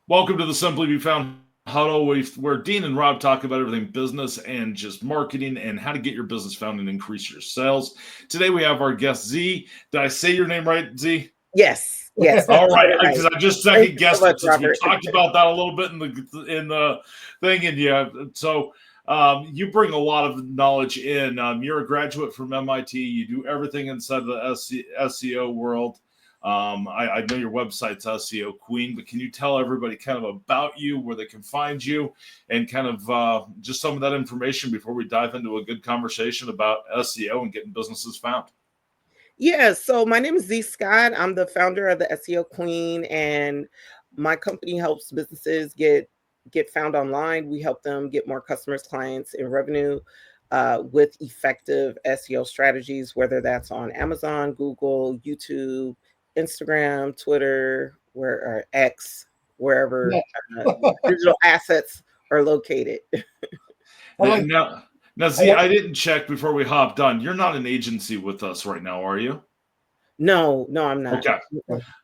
Welcome to the Simply Be Found Huddle, where Dean and Rob talk about everything business and just marketing and how to get your business found and increase your sales. Today we have our guest Z. Did I say your name right, Z? Yes. All right, Right. because I just Thank second you so guessed much, it since we Robert. talked about that a little bit in the thing, and yeah, so you bring a lot of knowledge in. You're a graduate from MIT. You do everything inside of the SEO world. I know your website's SEO Queen, but can you tell everybody kind of about you, where they can find you, and kind of just some of that information before we dive into a good conversation about SEO and getting businesses found? Yeah, so my name is Z Scott. I'm the founder of the SEO Queen, and my company helps businesses get found online. We help them get more customers, clients, and revenue with effective SEO strategies, whether that's on Amazon, Google, YouTube, Instagram, Twitter, or X, wherever uh, digital assets are located. Now, Z, I didn't check before we hopped on. You're not an agency with us right now, are you? No, I'm not. Okay.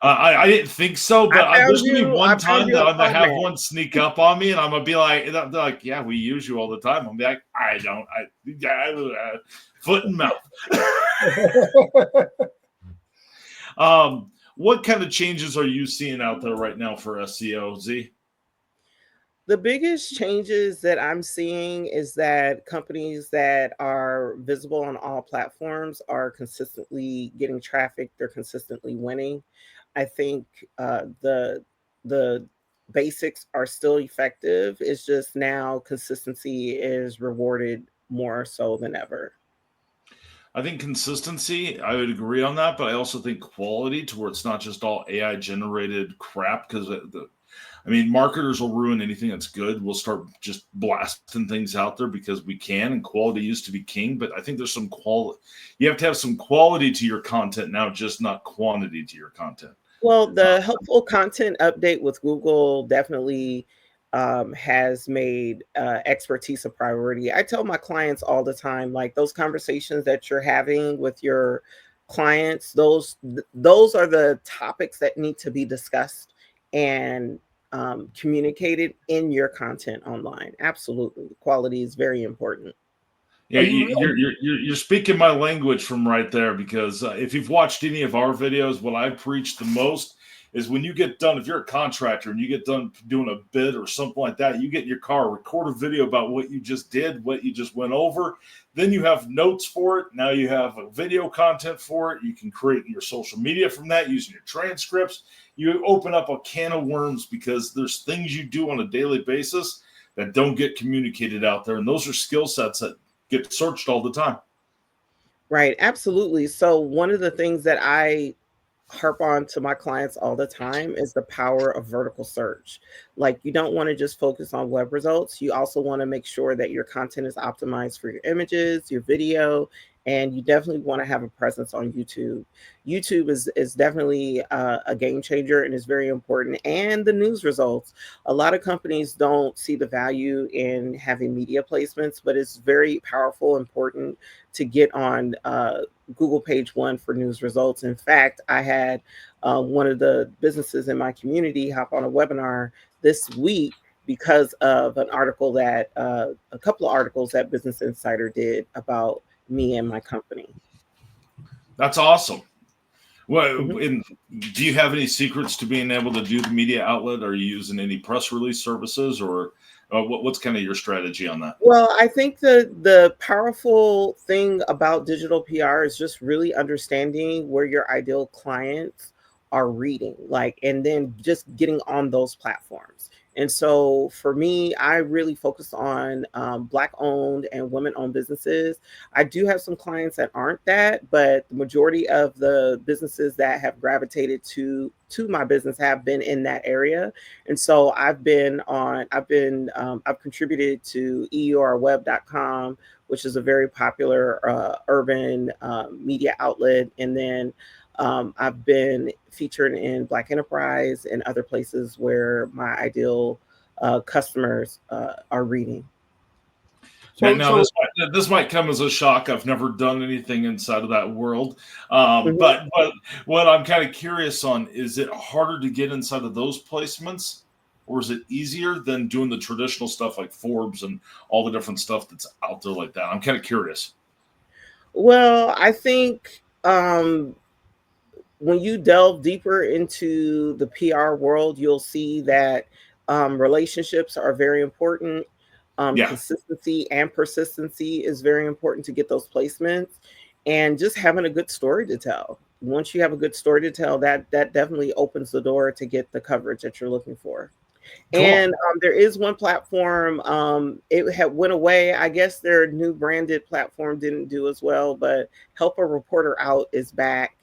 I didn't think so, but there's going to be I one found time you that on I'm going to have Podman. one sneak up on me, and I'm going to be like, they're like, yeah, we use you all the time. I'm like, I don't. Foot and mouth. What kind of changes are you seeing out there right now for SEO, Z? The biggest changes that I'm seeing is that companies that are visible on all platforms are consistently getting traffic. They're consistently winning. I think the basics are still effective. It's just now consistency is rewarded more so than ever. I think consistency, I would agree on that, but I also think quality to where it's not just all AI generated crap because marketers will ruin anything that's good. We'll start just blasting things out there because we can, and quality used to be king. But I think there's some quality. You have to have some quality to your content now, just not quantity to your content. Well, the helpful content update with Google definitely has made expertise a priority. I tell my clients all the time, like those conversations that you're having with your clients, those are the topics that need to be discussed and communicated in your content online. Absolutely, quality is very important. Yeah, you're speaking my language from right there because if you've watched any of our videos, what I preach the most is when you get done, if you're a contractor and you get done doing a bid or something like that, you get in your car, record a video about what you just did, what you just went over. Then you have notes for it. Now you have a video content for it. You can create your social media from that using your transcripts. You open up a can of worms because there's things you do on a daily basis that don't get communicated out there. And those are skill sets that get searched all the time. Right, absolutely. So one of the things that I harp on to my clients all the time is the power of vertical search. Like you don't want to just focus on web results. You also want to make sure that your content is optimized for your images, your video, and you definitely want to have a presence on YouTube. YouTube is definitely a game changer and is very important. And the news results. A lot of companies don't see the value in having media placements, but it's very powerful, important to get on Google page one for news results. In fact, I had one of the businesses in my community hop on a webinar this week because of an article that a couple of articles that Business Insider did about me and my company. That's awesome. Well, Mhm. do you have any secrets to being able to do the media outlet? Are you using any press release services, or what's kind of your strategy on that? Well, I think the powerful thing about digital PR is just really understanding where your ideal clients are reading, like, and then just getting on those platforms. And so for me, I really focus on Black owned and women owned businesses. I do have some clients that aren't that, but the majority of the businesses that have gravitated to my business have been in that area. And so I've contributed to EURweb.com, which is a very popular urban media outlet. And then I've been featured in Black Enterprise and other places where my ideal customers are reading. Now this might come as a shock. I've never done anything inside of that world, Mhm. but what I'm kind of curious on is it harder to get inside of those placements, or is it easier than doing the traditional stuff like Forbes and all the different stuff that's out there like that? I'm kind of curious. Well, I think when you delve deeper into the PR world, you'll see that relationships are very important. Yeah. Consistency and persistency is very important to get those placements, and just having a good story to tell. Once you have a good story to tell, that definitely opens the door to get the coverage that you're looking for. Cool. And there is one platform. It had went away. I guess their new branded platform didn't do as well, but Help a Reporter Out is back.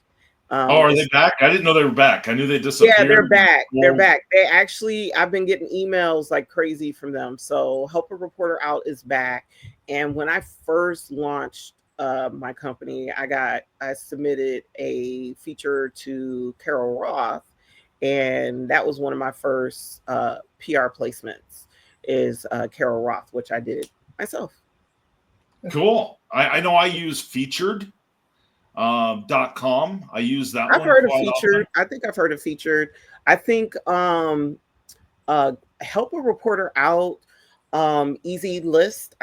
Are they back? I didn't know they were back. I knew they disappeared. Yeah, they're back. They're back. They actually, I've been getting emails like crazy from them. So Help a Reporter Out is back. And when I first launched my company, I submitted a feature to Carol Roth, and that was one of my first PR placements is Carol Roth, which I did myself. Cool. I know I use featured. .com. I use that I've one. heard of Featured. I think I've heard of Featured. I think Help a Reporter Out, Easy List.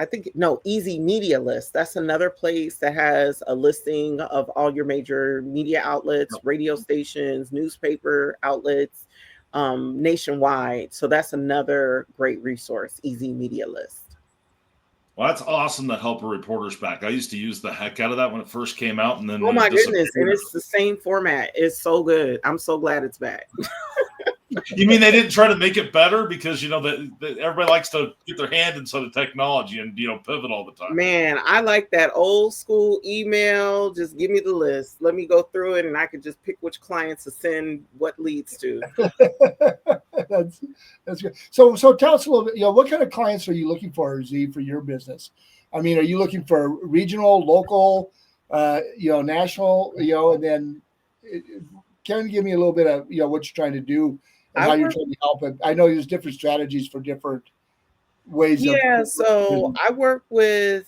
Easy Media List. That's another place that has a listing of all your major media outlets, radio stations, newspaper outlets, nationwide. So that's another great resource, Easy Media List. Well, that's awesome that Help a Reporter's back. I used to use the heck out of that when it first came out, and then oh my goodness, and it's the same format. It's so good. I'm so glad it's back. You mean they didn't try to make it better because that everybody likes to get their hand inside the technology and pivot all the time? Man, I like that old school email. Just give me the list. Let me go through it, and I can just pick which clients to send what leads to. That's good. So tell us a little bit. What kind of clients are you looking for, Z, for your business? I mean, are you looking for regional, local, national? And then can you give me a little bit of what you're trying to do and how you're trying to help it? I know there's different strategies for different ways. So I work with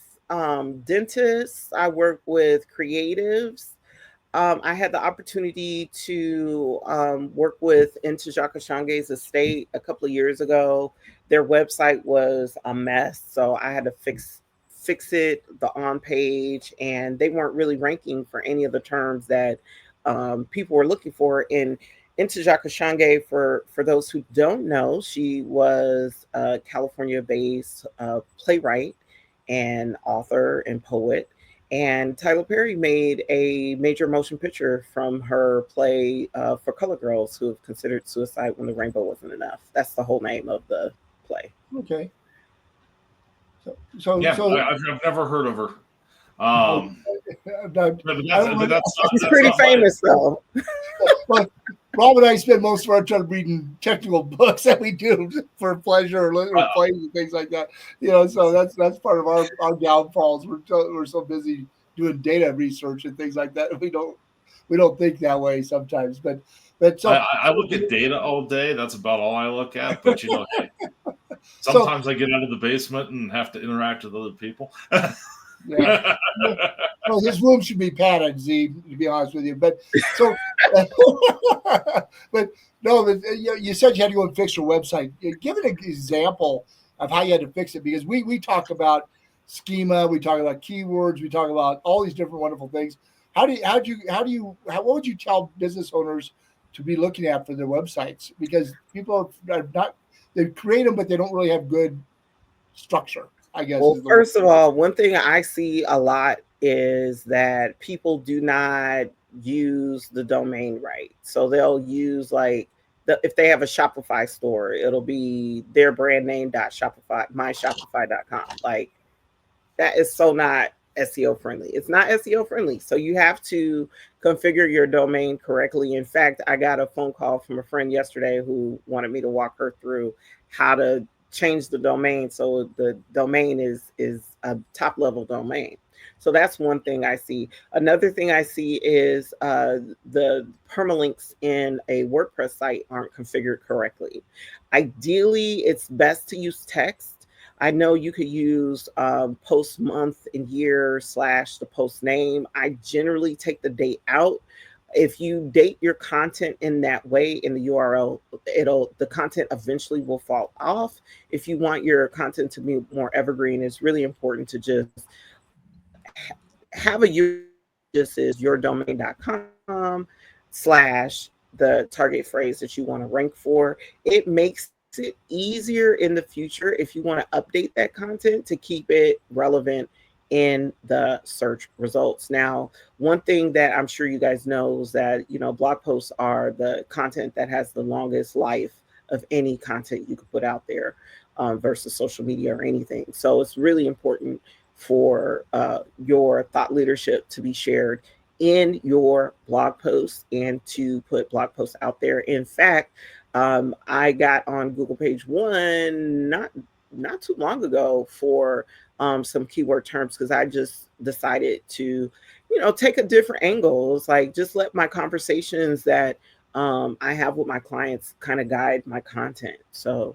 dentists. I work with creatives. I had the opportunity to work with Ntozake Shange's estate a couple of years ago. Their website was a mess, so I had to fix it, the on page, and they weren't really ranking for any of the terms that people were looking for. And Ntozake Shange, for those who don't know, she was a California-based playwright and author and poet. And Tyler Perry made a major motion picture from her play for color girls who have considered suicide when the rainbow wasn't enough. That's the whole name of the play. Okay. I've never heard of her. She's pretty famous, though. Well, Rob and I spend most of our time reading technical books that we do for pleasure or plays and things like that. So that's part of our downfalls. We're so busy doing data research and things like that. We don't think that way sometimes. But so I look at data all day. That's about all I look at. But hey, sometimes I get out of the basement and have to interact with other people. Yeah. Well, his room should be padded, Z, to be honest with you. But so, you said you had to go and fix your website. Give an example of how you had to fix it, because we talk about schema, we talk about keywords, we talk about all these different wonderful things. What would you tell business owners to be looking at for their websites? Because people they create them, but they don't really have good structure, I guess. Well, first of all, one thing I see a lot is that people do not use the domain right. So they'll use if they have a Shopify store, it'll be their brand name .shopify, myshopify.com. Like, that is so not SEO friendly. It's not SEO friendly. So you have to configure your domain correctly. In fact, I got a phone call from a friend yesterday who wanted me to walk her through how to change the domain so the domain is a top level domain. So that's one thing I see. Another thing I see is the permalinks in a WordPress site aren't configured correctly. Ideally, it's best to use text. I know you could use post month and year / the post name. I generally take the date out If you date your content in that way in the URL, the content eventually will fall off. If you want your content to be more evergreen, it's really important to just have a URL just is yourdomain.com slash the target phrase that you want to rank for. It makes it easier in the future if you want to update that content to keep it relevant in the search results. Now, one thing that I'm sure you guys know is that, blog posts are the content that has the longest life of any content you could put out there, versus social media or anything. So it's really important for your thought leadership to be shared in your blog posts and to put blog posts out there. In fact, I got on Google page one not too long ago for some keyword terms because I just decided to, take a different angle. It's like just let my conversations that I have with my clients kind of guide my content. So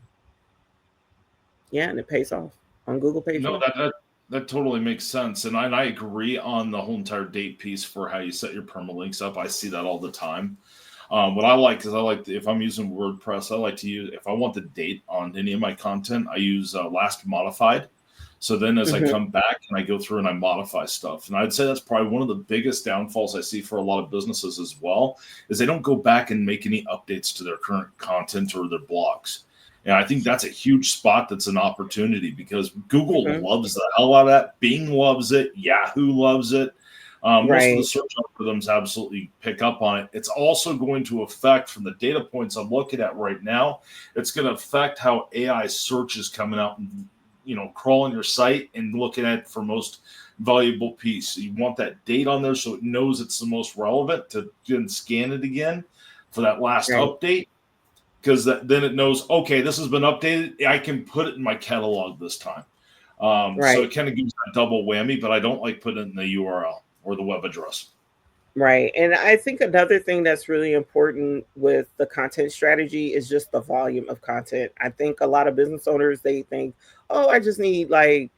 yeah, and it pays off on Google page No, one. that totally makes sense, and I agree on the whole entire date piece for how you set your permalinks up. I see that all the time. What I like is if I'm using WordPress, I like to use, if I want the date on any of my content, I use last modified. So then as I come back and I go through and I modify stuff, and I'd say that's probably one of the biggest downfalls I see for a lot of businesses as well, is they don't go back and make any updates to their current content or their blogs. And I think that's a huge spot that's an opportunity because Google loves the hell out of that. Bing loves it. Yahoo loves it. Most of the search algorithms absolutely pick up on it. It's also going to affect, from the data points I'm looking at right now, it's going to affect how AI search is coming out and, crawling your site and looking at for most valuable piece. You want that date on there so it knows it's the most relevant to then scan it again for that last update. Because then it knows, okay, this has been updated. I can put it in my catalog this time. So it kind of gives a double whammy, but I don't like putting it in the URL or the web address. Right. And I think another thing that's really important with the content strategy is just the volume of content. I think a lot of business owners, they think, oh, I just need 5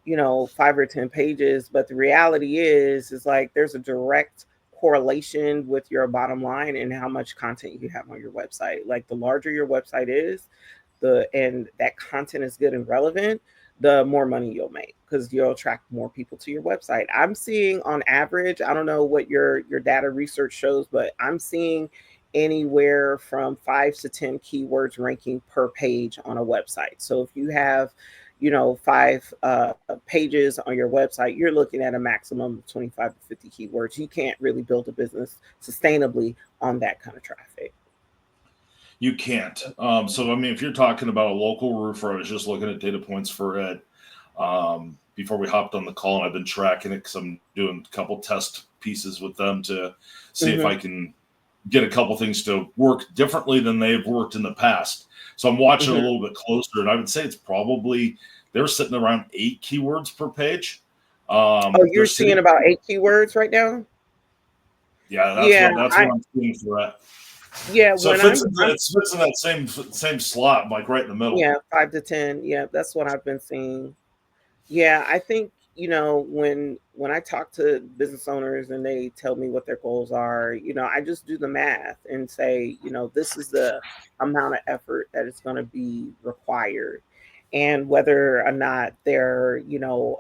or 10 pages. But the reality is like there's a direct correlation with your bottom line and how much content you have on your website. Like the larger your website is, and that content is good and relevant, the more money you'll make because you'll attract more people to your website. I'm seeing on average, I don't know what your data research shows, but I'm seeing anywhere from 5 to 10 keywords ranking per page on a website. So if you have, 5 pages on your website, you're looking at a maximum of 25 to 50 keywords. You can't really build a business sustainably on that kind of traffic. You can't. So, I mean, if you're talking about a local roofer, I was just looking at data points for it before we hopped on the call, and I've been tracking it because I'm doing a couple test pieces with them to see if I can get a couple things to work differently than they've worked in the past. So I'm watching a little bit closer, and I would say it's probably, they're sitting around 8 keywords per page. You're seeing about 8 keywords right now? Yeah, that's what I'm seeing for that. Yeah, so it fits in that same slot, like right in the middle. Yeah, 5 to 10. Yeah, that's what I've been seeing. Yeah, I think, when I talk to business owners and they tell me what their goals are, I just do the math and say, this is the amount of effort that is going to be required. And whether or not they're,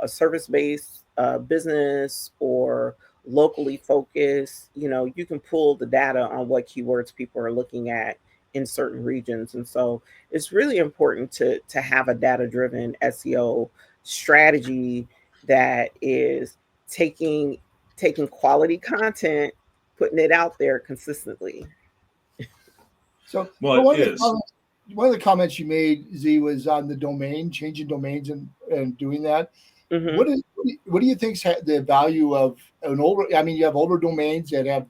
a service-based business or locally focused, you can pull the data on what keywords people are looking at in certain regions. And so it's really important to have a data-driven SEO strategy that is taking quality content, putting it out there consistently. So, well, one of the comments you made, Z, was on the domain, changing domains and doing that. What do you think's the value of an older? I mean, you have older domains that have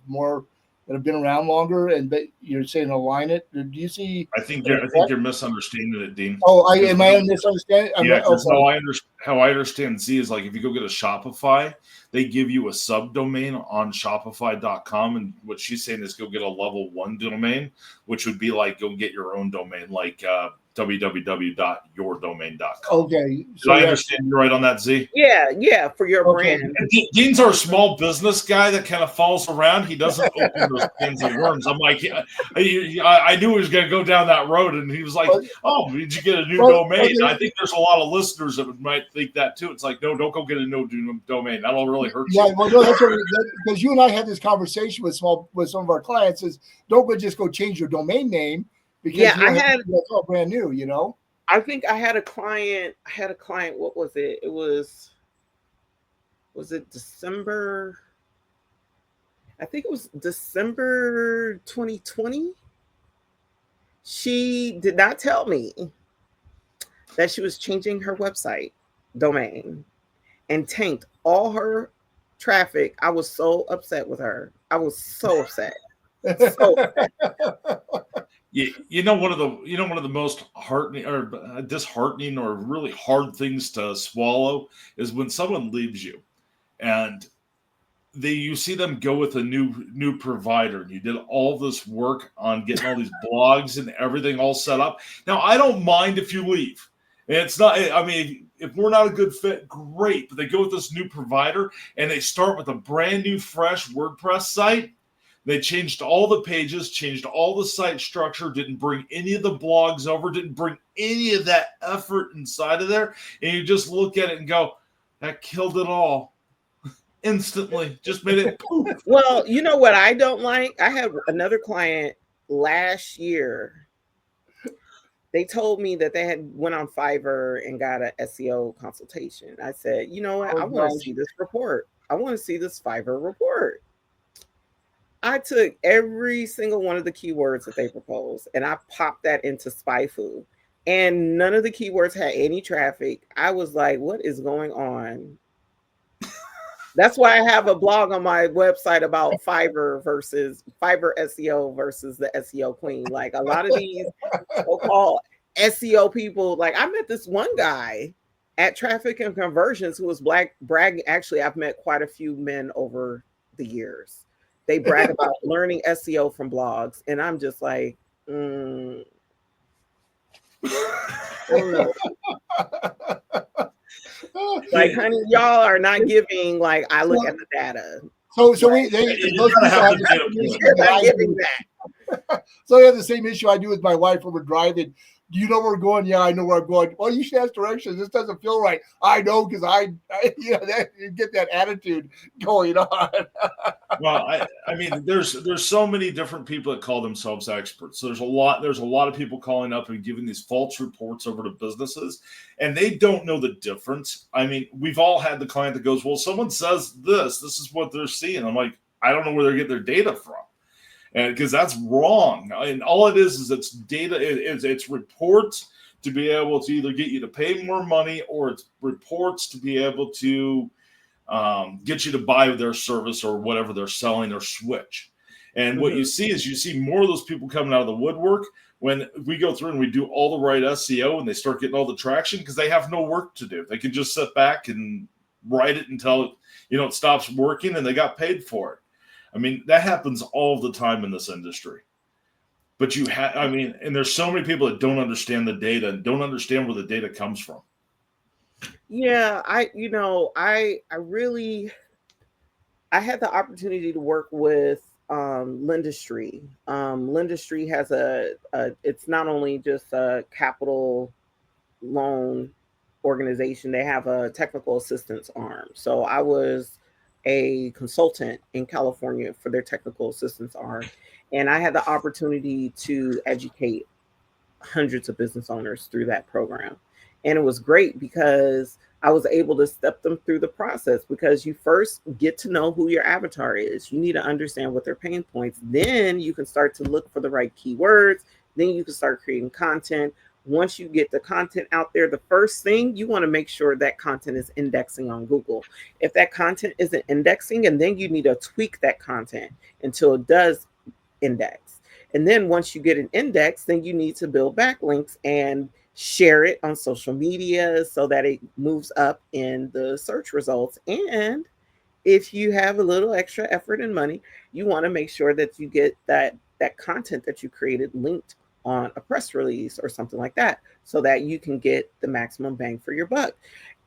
been around longer, but you're saying align it. Do you see? I think you're misunderstanding it, Dean. Oh, am I misunderstanding? Yeah, how I understand Z is like if you go get a Shopify, they give you a subdomain on Shopify.com, and what she's saying is go get a level 1 domain, which would be like go get your own domain, like www.yourdomain.com. Okay. So I understand you're right on that, Z? Yeah, for your brand. And Dean's our small business guy that kind of falls around. He doesn't open those cans of worms. I'm like, I knew he was going to go down that road, and he was like, "Oh, did you get a new domain?" I think there's a lot of listeners that might think that too. It's like, no, don't go get a new domain. That'll really hurt you. Yeah, well, no, that's because you and I had this conversation with some of our clients. Is don't just go change your domain name because it's all brand new. You know. I think I had a client. What was it? It was it December? I think it was December 2020. She did not tell me that she was changing her website domain and tanked all her traffic. I was so upset with her. I was so upset. So upset. You know one of the most heartening or disheartening or really hard things to swallow is when someone leaves you and you see them go with a new provider, and you did all this work on getting all these blogs and everything all set up. Now, I don't mind if you leave. It's not, I mean, if we're not a good fit, great. But they go with this new provider and they start with a brand new, fresh WordPress site. They changed all the pages, changed all the site structure, didn't bring any of the blogs over, didn't bring any of that effort inside of there. And you just look at it and go, that killed it all. Instantly, just made it poof. Well, you know what I don't like? I had another client last year. They told me that they had went on Fiverr and got an SEO consultation. I said, you know what? I want to see this report. I want to see this Fiverr report. I took every single one of the keywords that they proposed and I popped that into SpyFu, and none of the keywords had any traffic. I was like, what is going on? That's why I have a blog on my website about Fiverr SEO versus the SEO Queen. Like a lot of these so-called SEO people, like I met this one guy at Traffic and Conversions who was bragging. Actually, I've met quite a few men over the years. They brag about learning SEO from blogs. And I'm just like, I don't know. Like, honey, y'all are not giving, like, I look at the data. So You're not giving that. So they have the same issue I do with my wife when we're driving. Do you know where we're going? Yeah, I know where I'm going. Well, you should ask directions. This doesn't feel right. I know because you get that attitude going on. Well, I mean, there's so many different people that call themselves experts. So there's a lot of people calling up and giving these false reports over to businesses, and they don't know the difference. I mean, we've all had the client that goes, well, someone says this is what they're seeing. I'm like, I don't know where they get their data from. And because that's wrong. And all it is it's data, it's reports to be able to either get you to pay more money, or it's reports to be able to get you to buy their service or whatever they're selling or switch. And what you see more of those people coming out of the woodwork when we go through and we do all the right SEO and they start getting all the traction because they have no work to do. They can just sit back and write it until it stops working and they got paid for it. I mean, that happens all the time in this industry. But and there's so many people that don't understand the data and don't understand where the data comes from. Yeah, I had the opportunity to work with Lendistry. Lendistry has it's not only just a capital loan organization, they have a technical assistance arm. So I was a consultant in California for their technical assistance arm. And I had the opportunity to educate hundreds of business owners through that program. And it was great because I was able to step them through the process, because you first get to know who your avatar is. You need to understand what their pain points. Then you can start to look for the right keywords. Then you can start creating content. Once you get the content out there, the first thing you want to make sure that content is indexing on Google. If that content isn't indexing, and then you need to tweak that content until it does index. And then once you get an index, then you need to build backlinks and share it on social media so that it moves up in the search results. And if you have a little extra effort and money, you want to make sure that you get that content that you created linked on a press release or something like that, so that you can get the maximum bang for your buck.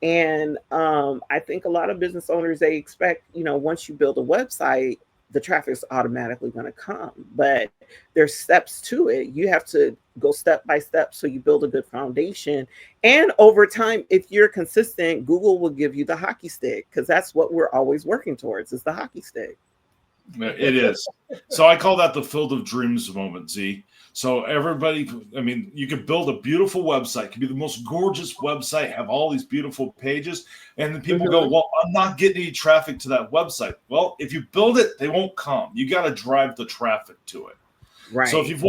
And I think a lot of business owners, they expect, once you build a website, the traffic is automatically going to come. But there's steps to it. You have to go step by step so you build a good foundation. And over time, if you're consistent, Google will give you the hockey stick, because that's what we're always working towards, is the hockey stick. It is. So I call that the Field of Dreams moment, Z. So everybody, you could build a beautiful website. It could be the most gorgeous website, have all these beautiful pages. And then people go, well, I'm not getting any traffic to that website. Well, if you build it, they won't come. You got to drive the traffic to it. Right. So if you've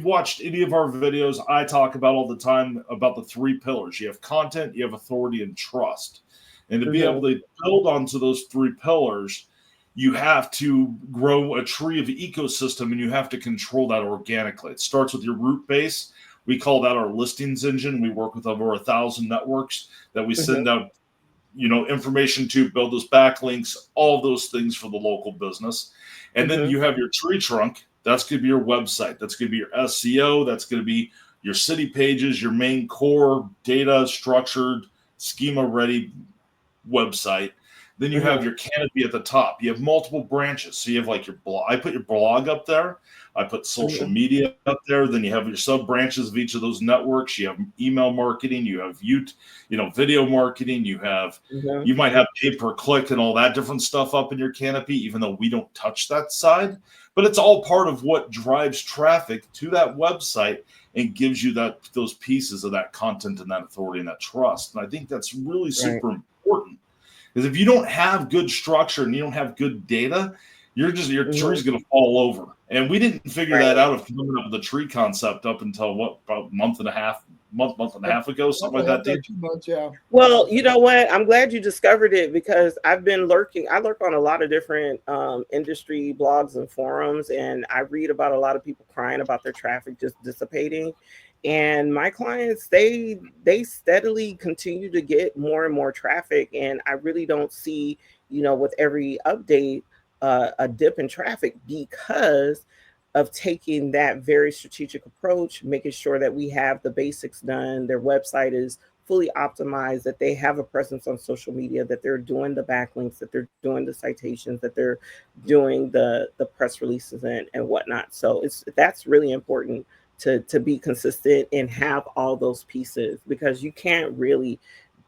watched any of our videos, I talk about all the time about the 3 pillars. You have content, you have authority, and trust. And to be able to build onto those 3 pillars, you have to grow a tree of ecosystem, and you have to control that organically. It starts with your root base. We call that our listings engine. We work with over 1,000 networks that we send out, information to, build those backlinks, all those things for the local business. And then you have your tree trunk. That's going to be your website. That's going to be your SEO. That's going to be your city pages, your main core data structured, schema ready website. Then you have your Canopy at the top. You have multiple branches. So you have like your blog. I put your blog up there. I put social media up there. Then you have your sub branches of each of those networks. You have email marketing. You have video marketing. You have you might have pay per click and all that different stuff up in your Canopy, even though we don't touch that side. But it's all part of what drives traffic to that website and gives you those pieces of that content and that authority and that trust. And I think that's really super important. Because if you don't have good structure and you don't have good data, your tree's going to fall over. And we didn't figure that out of coming up with the tree concept up until about a month and a half ago, something like that. 2 months, yeah. Well, you know what? I'm glad you discovered it, because I've been lurking. I lurk on a lot of different industry blogs and forums, and I read about a lot of people crying about their traffic just dissipating. And my clients, they steadily continue to get more and more traffic. And I really don't see, with every update, a dip in traffic, because of taking that very strategic approach, making sure that we have the basics done, their website is fully optimized, that they have a presence on social media, that they're doing the backlinks, that they're doing the citations, that they're doing the press releases and whatnot. So that's really important to be consistent and have all those pieces, because you can't really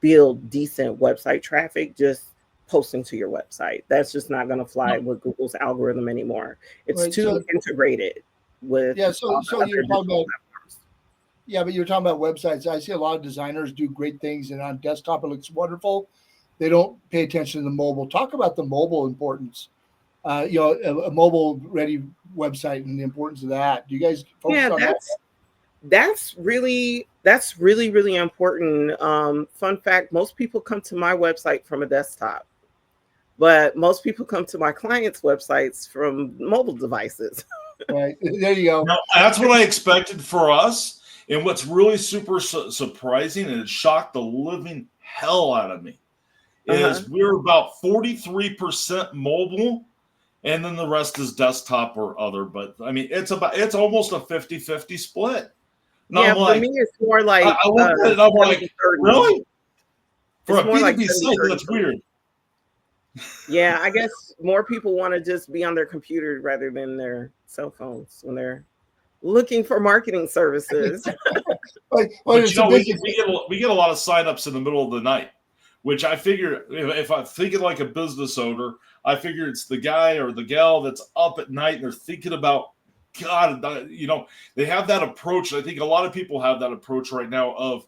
build decent website traffic just posting to your website. That's just not going to fly with Google's algorithm anymore. It's too integrated with. Yeah. So you're talking about. Yeah, but you're talking about websites. I see a lot of designers do great things, and on desktop it looks wonderful. They don't pay attention to the mobile. Talk about the mobile importance. A mobile ready website and the importance of that. Do you guys focus on that? That's really important. Fun fact, most people come to my website from a desktop, but most people come to my clients' websites from mobile devices. Right. There you go. Now, that's what I expected for us. And what's really super surprising, and it shocked the living hell out of me, is we're about 43% mobile, and then the rest is desktop or other. But it's almost a 50-50 split. And yeah, for me, it's more like I looked at it, I'm like, really? For a B2B site, that's weird. Yeah, I guess more people want to just be on their computer rather than their cell phones when they're looking for marketing services. But we get a lot of signups in the middle of the night, which I figure, if I'm thinking like a business owner, I figure it's the guy or the gal that's up at night and they're thinking about, God, they have that approach. And I think a lot of people have that approach right now of,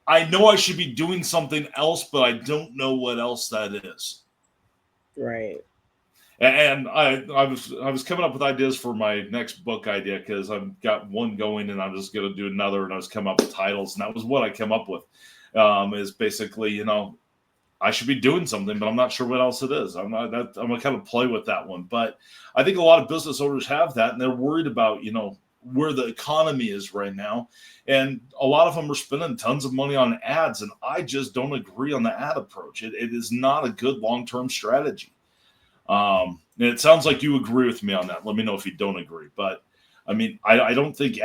I know I should be doing something else, but I don't know what else that is. Right. And I was coming up with ideas for my next book idea, because I've got one going and I'm just going to do another, and I was coming up with titles, and that was what I came up with. Is basically, I should be doing something, but I'm not sure what else it is. I'm going to kind of play with that one. But I think a lot of business owners have that, and they're worried about, where the economy is right now. And a lot of them are spending tons of money on ads, and I just don't agree on the ad approach. It is not a good long-term strategy. And it sounds like you agree with me on that. Let me know if you don't agree. But I don't think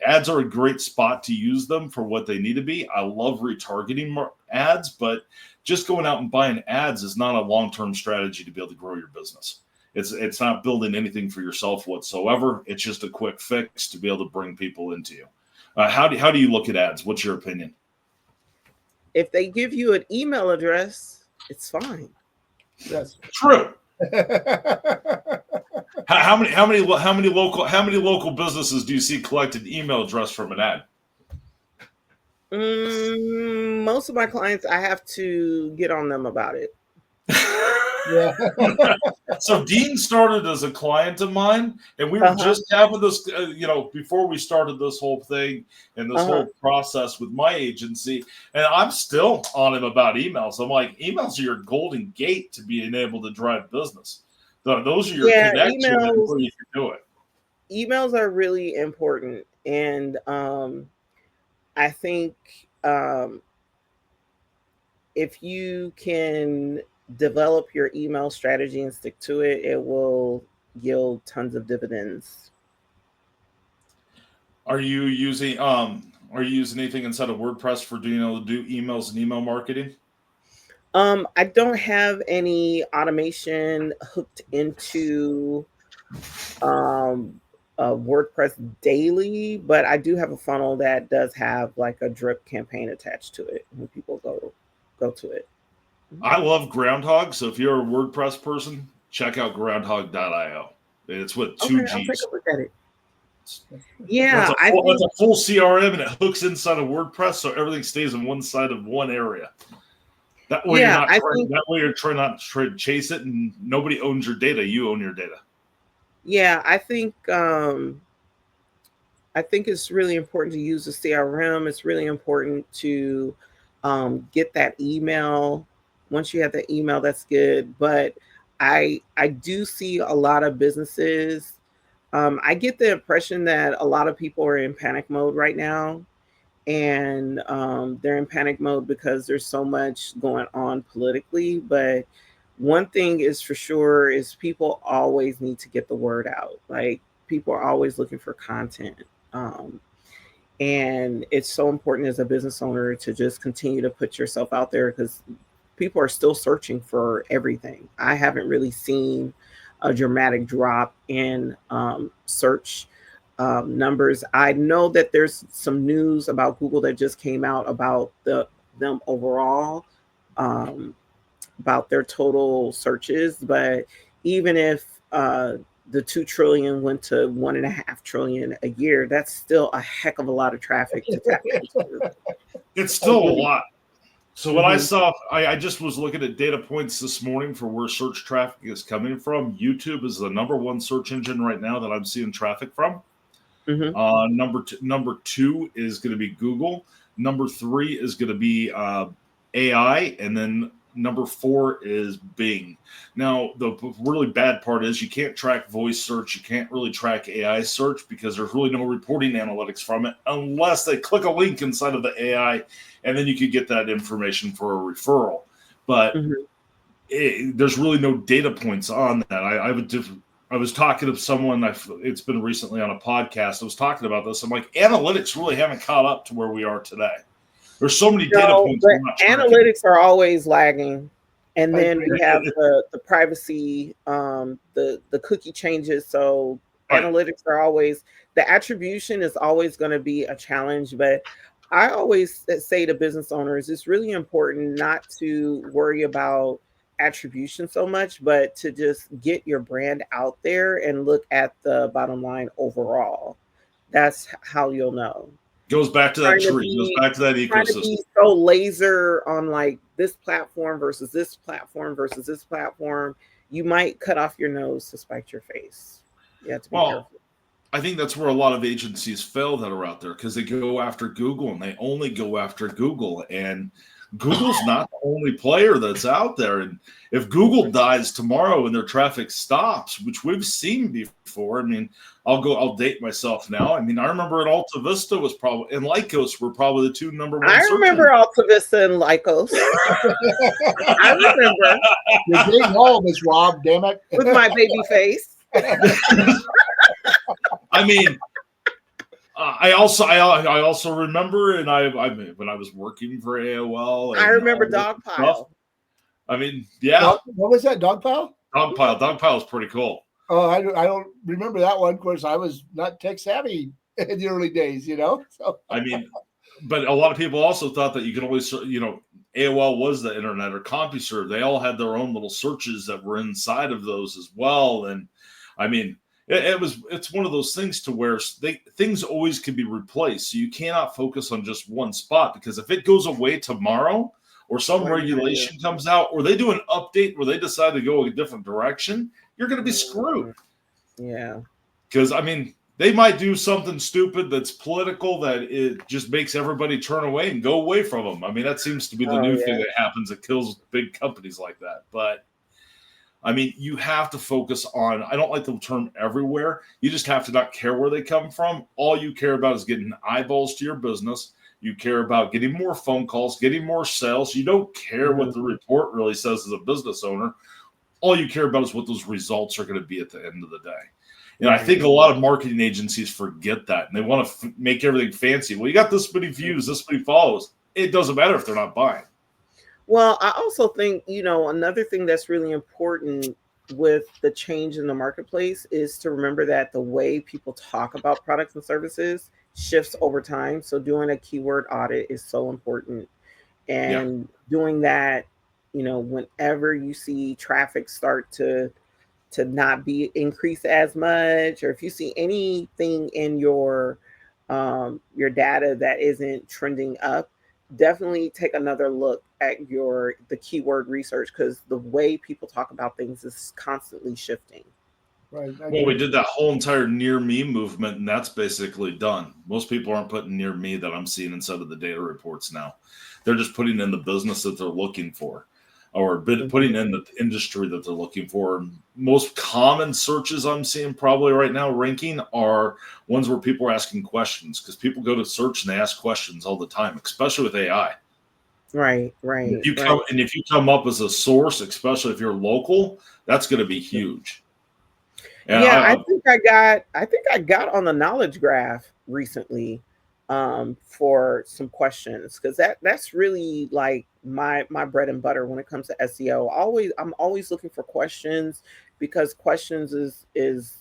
ads are a great spot to use them for what they need to be. I love retargeting ads, but just going out and buying ads is not a long-term strategy to be able to grow your business. It's not building anything for yourself whatsoever. It's just a quick fix to be able to bring people into you. How do you look at ads? What's your opinion? If they give you an email address, it's fine. Yes. True. How many local businesses do you see collect an email address from an ad? Most of my clients, I have to get on them about it. Yeah. So Dean started as a client of mine, and we were just having this, before we started this whole thing and this whole process with my agency, and I'm still on him about emails. I'm like, emails are your golden gate to being able to drive business. Those are your connections where you can do it. Emails are really important, and I think if you can develop your email strategy and stick to it, it will yield tons of dividends. Are you using anything inside of WordPress for doing able to do emails and email marketing? I don't have any automation hooked into WordPress daily, but I do have a funnel that does have like a drip campaign attached to it when people go to it. I love Groundhog, so if you're a WordPress person, check out groundhog.io. It's with 2 G's. I'll take a look at it. Yeah, it's a full CRM, and it hooks inside of WordPress, so everything stays in one side of one area. That way, you're trying not to chase it, and nobody owns your data. You own your data. Yeah, I think it's really important to use the CRM. It's really important to get that email. Once you have the email, that's good. But I do see a lot of businesses. I get the impression that a lot of people are in panic mode right now. And they're in panic mode because there's so much going on politically. But one thing is for sure is people always need to get the word out. Like, people are always looking for content. And it's so important as a business owner to just continue to put yourself out there, because people are still searching for everything. I haven't really seen a dramatic drop in search numbers. I know that there's some news about Google that just came out about them overall, about their total searches. But even if the 2 trillion went to 1.5 trillion a year, that's still a heck of a lot of traffic to tap into. It's still a lot. So what I saw, I just was looking at data points this morning for where search traffic is coming from. YouTube is the #1 search engine right now that I'm seeing traffic from. Number 2 is going to be Google. Number 3 is going to be AI, and then number 4 is Bing. Now, the really bad part is you can't track voice search. You can't really track AI search because there's really no reporting analytics from it unless they click a link inside of the AI, and then you could get that information for a referral. But there's really no data points on that. I was talking to someone, it's been recently on a podcast, I was talking about this. I'm like, analytics really haven't caught up to where we are today. There's so many data points. But analytics are always lagging. And then we have the privacy, the cookie changes. So analytics are always, the attribution is always going to be a challenge. But I always say to business owners, it's really important not to worry about attribution so much, but to just get your brand out there and look at the bottom line overall. That's how you'll know. Goes back to that tree. Goes back to that ecosystem. Trying to be so laser on like this platform versus this platform versus this platform, you might cut off your nose to spite your face. You have to be careful. I think that's where a lot of agencies fail that are out there, because they go after Google and they only go after Google, and Google's not the only player that's out there. And if Google dies tomorrow and their traffic stops, which we've seen before, I mean, I'll date myself now. I mean, I remember at Alta Vista and Lycos were probably the 2 #1. I remember Alta Vista and Lycos. I remember. You're dating all of us, Rob, damn it. With my baby face. I mean, I also remember, and I mean, when I was working for AOL, I and remember all that stuff. Dogpile. I mean, yeah, What was that? Dogpile? Dogpile is pretty cool. Oh, I don't remember that one. Of course, I was not tech savvy in the early days, So I mean, but a lot of people also thought that you could only, AOL was the internet or CompuServe. They all had their own little searches that were inside of those as well. And I mean, it's one of those things to where things always can be replaced. So you cannot focus on just one spot, because if it goes away tomorrow, or some regulation comes out, or they do an update where they decide to go a different direction, you're going to be screwed. Yeah. Because, I mean, they might do something stupid that's political that it just makes everybody turn away and go away from them. I mean, that seems to be the new thing that happens that kills big companies like that. But, I mean, you have to focus on, I don't like the term everywhere. You just have to not care where they come from. All you care about is getting eyeballs to your business. You care about getting more phone calls, getting more sales. You don't care what the report really says as a business owner. All you care about is what those results are going to be at the end of the day. And I think a lot of marketing agencies forget that, and they want to make everything fancy. Well, you got this many views, this many follows. It doesn't matter if they're not buying. Well, I also think, another thing that's really important with the change in the marketplace is to remember that the way people talk about products and services shifts over time. So doing a keyword audit is so important. And doing that, whenever you see traffic start to not be increased as much, or if you see anything in your data that isn't trending up, definitely take another look at the keyword research, because the way people talk about things is constantly shifting. Right. Well, we did that whole entire near me movement, and that's basically done. Most people aren't putting near me that I'm seeing inside of the data reports now. They're just putting in the business that they're looking for, or putting in the industry that they're looking for. Most common searches I'm seeing probably right now ranking are ones where people are asking questions, because people go to search and they ask questions all the time, especially with AI. Right. If you come up as a source, especially if you're local, that's going to be huge. And I think I got on the knowledge graph recently for some questions, because that's really like my bread and butter when it comes to SEO. I'm always looking for questions, because questions is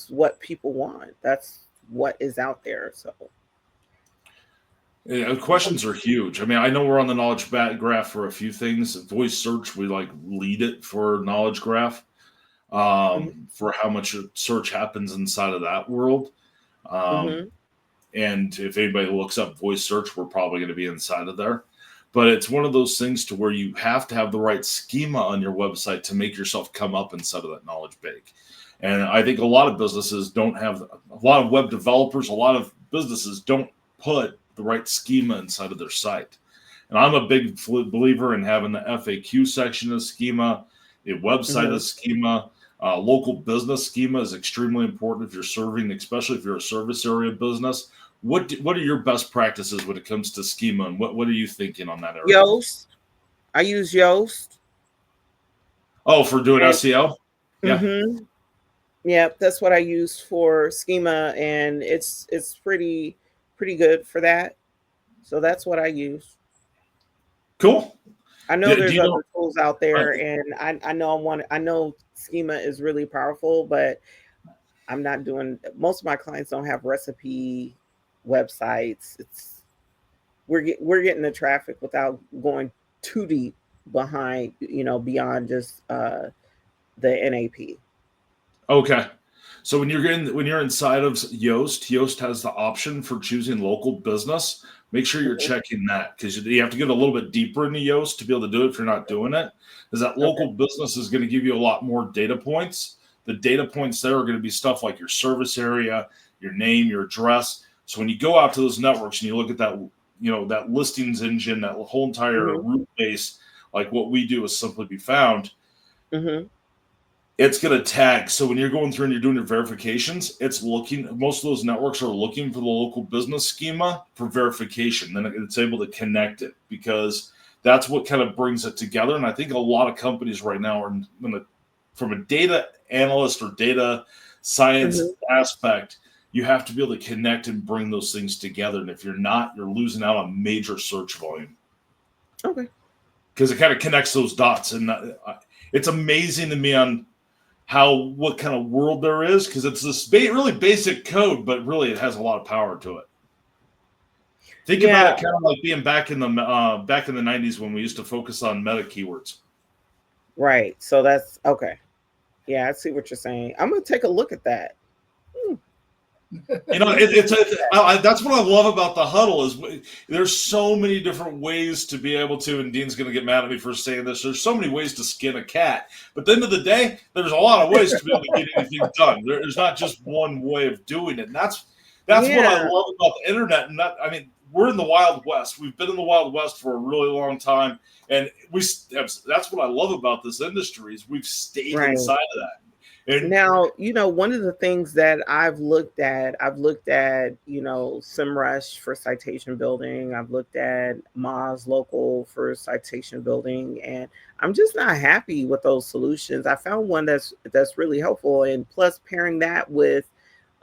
what people want. That's what is out there. So questions are huge. I mean, I know we're on the knowledge graph for a few things. Voice search, we lead it for knowledge graph. For how much search happens inside of that world. And if anybody looks up voice search, we're probably going to be inside of there. But it's one of those things to where you have to have the right schema on your website to make yourself come up inside of that knowledge bank. And I think a lot of businesses don't have, a lot of web developers, a lot of businesses don't put the right schema inside of their site. And I'm a big believer in having the FAQ section of schema, a website of schema. Local business schema is extremely important if you're serving, especially if you're a service area business. What are your best practices when it comes to schema, and what are you thinking on that area? Yoast. I use Yoast. Oh, for doing SEO? Yeah. Yeah, that's what I use for schema, and it's pretty good for that. So that's what I use. Cool. I know there's other tools out there, and I know schema is really powerful, but I'm not doing. Most of my clients don't have recipe websites. We're getting the traffic without going too deep behind, beyond just the NAP. Okay. So when you're inside of Yoast has the option for choosing local business. Make sure you're checking that, because you have to get a little bit deeper into Yoast to be able to do it if you're not doing it. Because that local business is going to give you a lot more data points. The data points there are going to be stuff like your service area, your name, your address. So when you go out to those networks and you look at that, that listings engine, that whole entire root base, like what we do is Simply Be Found. It's going to tag. So when you're going through and you're doing your verifications, most of those networks are looking for the local business schema for verification. Then it's able to connect it, because that's what kind of brings it together. And I think a lot of companies right now are from a data analyst or data science aspect, you have to be able to connect and bring those things together. And if you're not, you're losing out on major search volume. Okay. Because it kind of connects those dots. And it's amazing to me on what kind of world there is, because it's this really basic code, but really it has a lot of power to it. Think about it kind of like being back in the 90s when we used to focus on meta keywords. Right. So that's okay. Yeah, I see what you're saying. I'm going to take a look at that. You know, that's what I love about the Huddle is there's so many different ways to be able to, and Dean's going to get mad at me for saying this, there's so many ways to skin a cat. But at the end of the day, there's a lot of ways to be able to get anything done. There's not just one way of doing it. And that's what I love about the internet. And we're in the Wild West. We've been in the Wild West for a really long time. And that's what I love about this industry is we've stayed inside of that. And now, one of the things that I've looked at, SEMrush for citation building. I've looked at Moz Local for citation building, and I'm just not happy with those solutions. I found one that's really helpful, and plus pairing that with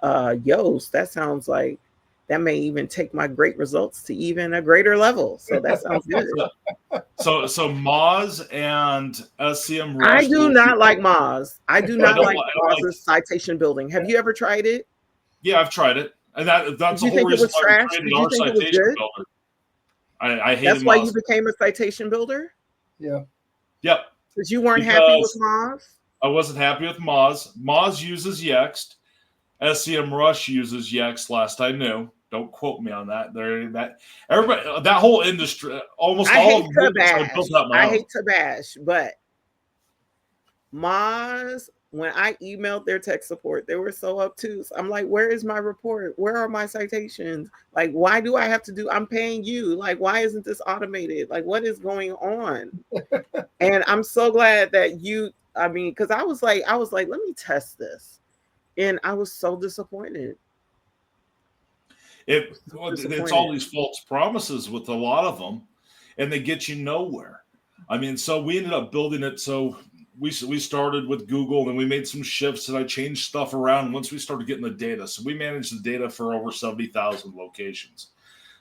Yoast, that sounds like that may even take my great results to even a greater level. So that sounds good. So Moz and SEMrush. I do not like Moz. I do not like Moz's citation building. Have you ever tried it? Yeah, I've tried it. And that's the whole reason why we created our citation builder. I hated Moz. That's why you became a citation builder? Yeah. Yep. Because you weren't happy with Moz? I wasn't happy with Moz. Moz uses Yext. SEMrush uses Yext last I knew. Don't quote me on that. Everybody, that whole industry, almost all of them. I hate to bash, but Moz, when I emailed their tech support, they were so obtuse. I'm like, where is my report? Where are my citations? Like, why do I have to I'm paying you. Like, why isn't this automated? Like, what is going on? And I'm so glad that because I was like, let me test this. And I was so disappointed. It's all these false promises with a lot of them, and they get you nowhere. So we ended up building it. So we started with Google, and we made some shifts, and I changed stuff around once we started getting the data. So we managed the data for over 70,000 locations.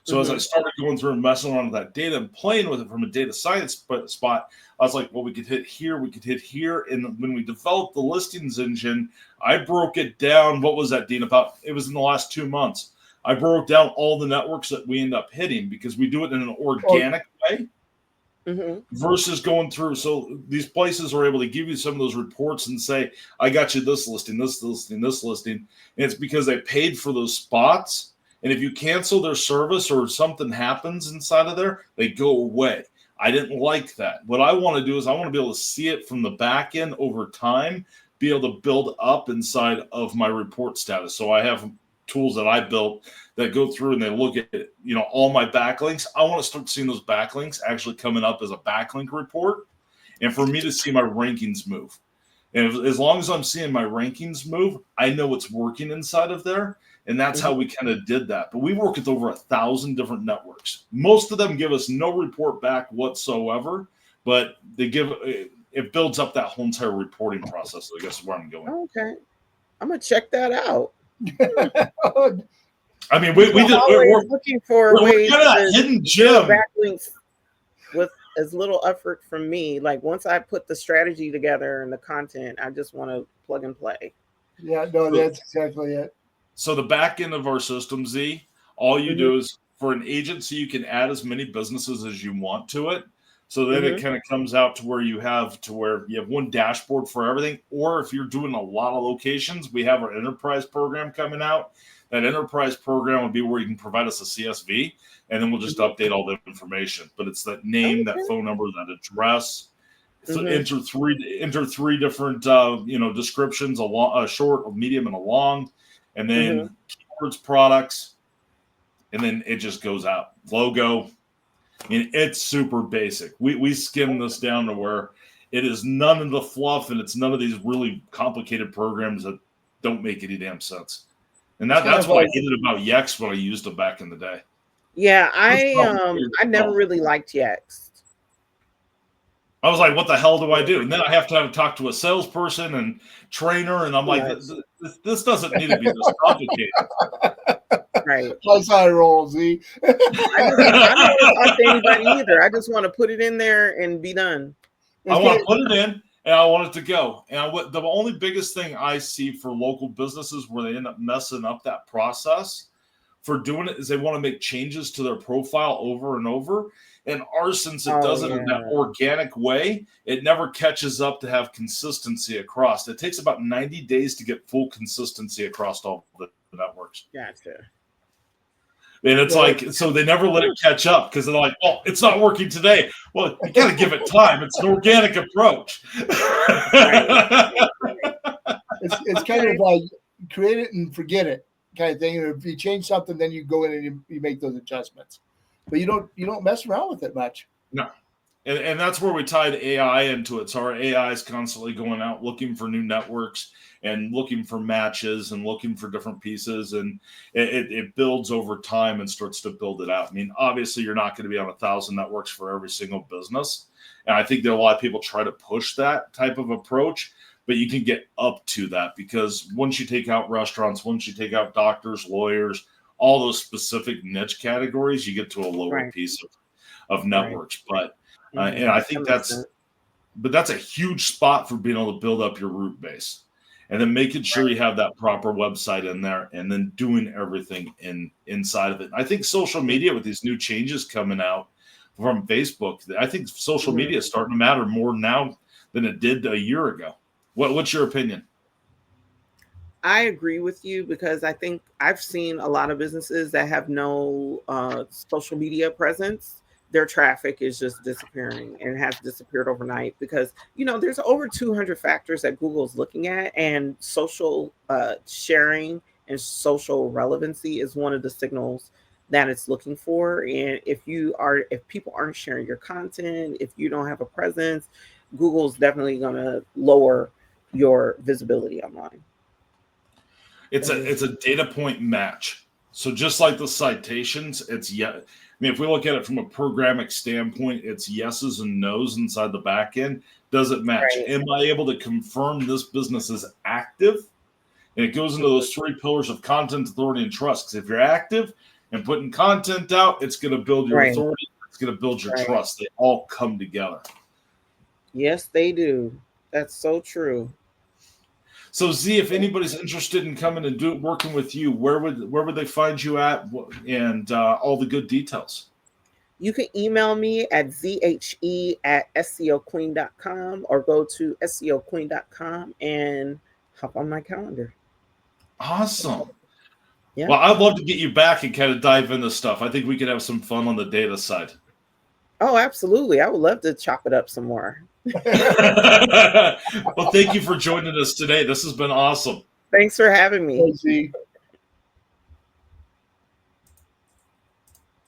So as I started going through and messing around with that data and playing with it from a data science spot, I was like, well, we could hit here, we could hit here. And when we developed the listings engine, I broke it down. What was that, Dean? It was in the last 2 months. I broke down all the networks that we end up hitting because we do it in an organic way versus going through. So these places are able to give you some of those reports and say, I got you this listing, this listing, this listing. And it's because they paid for those spots. And if you cancel their service or something happens inside of there, they go away. I didn't like that. What I want to do is I want to be able to see it from the back end over time, be able to build up inside of my report status. So I have tools that I built that go through and they look at all my backlinks. I want to start seeing those backlinks actually coming up as a backlink report, and for me to see my rankings move. And as long as I'm seeing my rankings move, I know it's working inside of there. And that's how we kind of did that. But we work with over 1,000 different networks. Most of them give us no report back whatsoever, but it builds up that whole entire reporting process. I guess is where I'm going. Okay, I'm gonna check that out. We're looking for ways to hidden gem backlinks with as little effort from me. Like once I put the strategy together and the content, I just want to plug and play. Yeah, no, that's exactly it. So the back end of our system, Z, all you do is for an agency, you can add as many businesses as you want to it. So then it kind of comes out to where you have one dashboard for everything. Or if you're doing a lot of locations, we have our enterprise program coming out. That enterprise program will be where you can provide us a CSV, and then we'll just update all the information. But it's that name, that phone number, that address. So enter three different descriptions: a short, a medium, and a long, and then keywords, products, and then it just goes out. Logo. It's super basic. We skim this down to where it is none of the fluff, and it's none of these really complicated programs that don't make any damn sense. And that's what I hated about Yext when I used it back in the day. Yeah, I never really liked Yext. I was like, what the hell do I do? And then I have to talk to a salesperson and trainer. And I'm like, this doesn't need to be this complicated. Right. That's how I roll, Z. I don't want to talk to anybody either. I just want to put it in there and be done. I want to put it in and I want it to go. And the only biggest thing I see for local businesses where they end up messing up that process for doing it is they want to make changes to their profile over and over. And ours, since it does it in that organic way, it never catches up to have consistency across. It takes about 90 days to get full consistency across all the networks. Gotcha. And it's like, so they never let it catch up because they're like, well, it's not working today. Well, you got to give it time. It's an organic approach. It's kind of like create it and forget it kind of thing. If you change something, then you go in and you make those adjustments. But you don't mess around with it much. No. And that's where we tied AI into it. So our AI is constantly going out looking for new networks and looking for matches and looking for different pieces. And it builds over time and starts to build it out. I mean, obviously, you're not going to be on 1,000 networks for every single business. And I think that a lot of people try to push that type of approach, but you can get up to that because once you take out restaurants, once you take out doctors, lawyers, all those specific niche categories, you get to a lower piece of networks. But and I think that's a huge spot for being able to build up your root base and then making sure you have that proper website in there and then doing everything inside of it. I think social media with these new changes coming out from Facebook, I think social media is starting to matter more now than it did a year ago. What's your opinion? I agree with you because I think I've seen a lot of businesses that have no social media presence. Their traffic is just disappearing and has disappeared overnight because, there's over 200 factors that Google's looking at, and social sharing and social relevancy is one of the signals that it's looking for. And if people aren't sharing your content, if you don't have a presence, Google's definitely going to lower your visibility online. It's a data point match. So just like the citations, if we look at it from a programmatic standpoint, it's yeses and nos inside the back end. Does it match? Right. Am I able to confirm this business is active? And it goes into those 3 pillars of content, authority, and trust. Because if you're active and putting content out, it's going to build your authority. It's going to build your trust. They all come together. Yes, they do. That's so true. So Z, if anybody's interested in coming and working with you, where would they find you at, and all the good details? You can email me at zhe@seoqueen.com or go to seoqueen.com and hop on my calendar. Awesome. Yeah. Well, I'd love to get you back and kind of dive into stuff. I think we could have some fun on the data side. Oh, absolutely. I would love to chop it up some more. Well, thank you for joining us today. This has been awesome. Thanks for having me. Thanks,